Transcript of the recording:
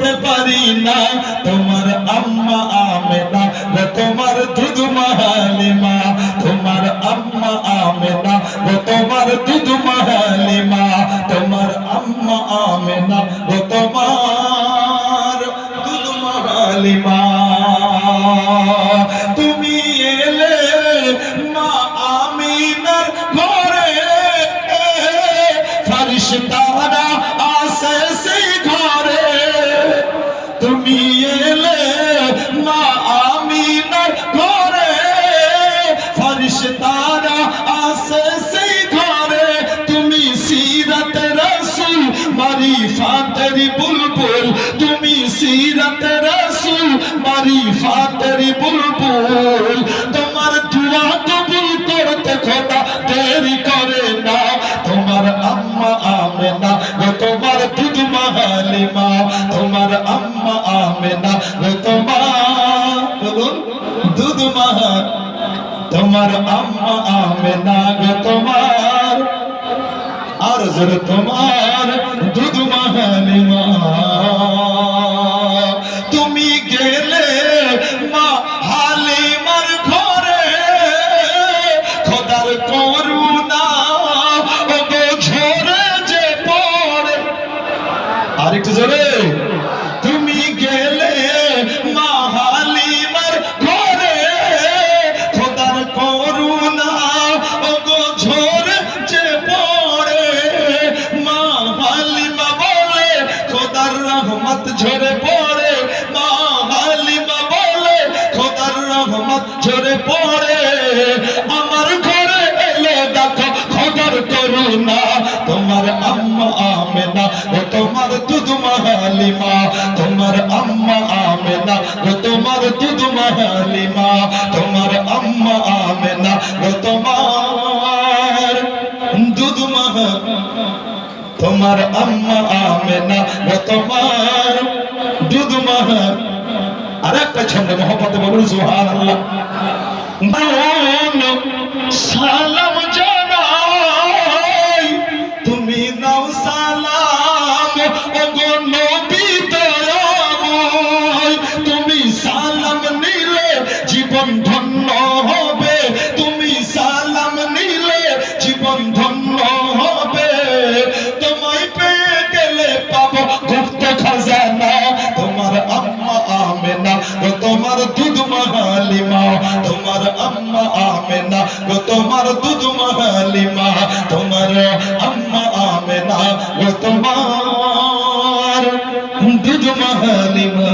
ভুলতে পারি না তোমার আম্মা আমেনা ও তোমার দুধ মা হালিমা, তোমার আম্মা আমেনা ও তোমার দুধ মা হালিমা, তোমার আম্মা আমেনা ও তোমার দুধ মা হালিমা। তুমি এলে মা আমিনার ঘরে, ফেরেশতারা আসে সেই ঘরে। তুমি এলে মা আমিনার ঘরে, ফেরেশতারা আসে সেই ঘরে। তুমি সিরাতে রাসূল মারিফাতের বুলবুল, তুমি সিরাতে রাসূল মারিফাতের বুলবুল। তোমার দুআ কবুল করতে খোদা দেরি করে না, তোমার আম্মা আমেনা ও তোমার দুধ মা হালিমা, তোমার আম্মা আমেনা ও তোমার বলুন দুধ মা, তোমার আম্মা আমেনা ও তোমার আর জোরে তোমার দুধ মা হালিমা। তুমি গেলে মা হালিমার ঘরে, খোদার করুণা ওগো ঝরে যে পড়ে। আরেকটু জোরে, তুমি গেলে মা হালিমার ঘরে, খোদার করুণা ওগো ঝরে যে পড়ে। মা হালিমা বলে খোদার রহমত ঝরে পড়ে, মা হালিমা বলে খোদার রহমত ঝরে পড়ে। আমার ঘরে এলে দেখো খোদার করুণা, তোমার আম্মা আমেনা ও তোমার দুধ মা হালিমা, তোমার আম্মা আমেনা ও তোমার দুধ মা হালিমা, তোমার আম্মা আমেনা ও তোমার দুধ মা, তোমার আম্মা আমেনা ও তোমার দুধ মা। আরেকটা ছন্দে মোহাম্মদ বলুন সুবহানাল্লাহ। সালাম জানাই তুমি নাও সালাম ওগো নবী দয়াময়, তুমি সালাম নিলে জীবন ধন্য হবে, তুমি সালাম নিলে জীবন ধন্য হবে। তোমায় পেয়ে গেলে পাবো গুপ্ত খাজানা, তোমার আম্মা আমেনা ও তোমার দুধ মা হালিমা, তোমার আম্মা আমেনা ও তোমার দুধ মা হালিমা, তোমার আম্মা আমেনা ও তোমার দুধ মা হালিমা।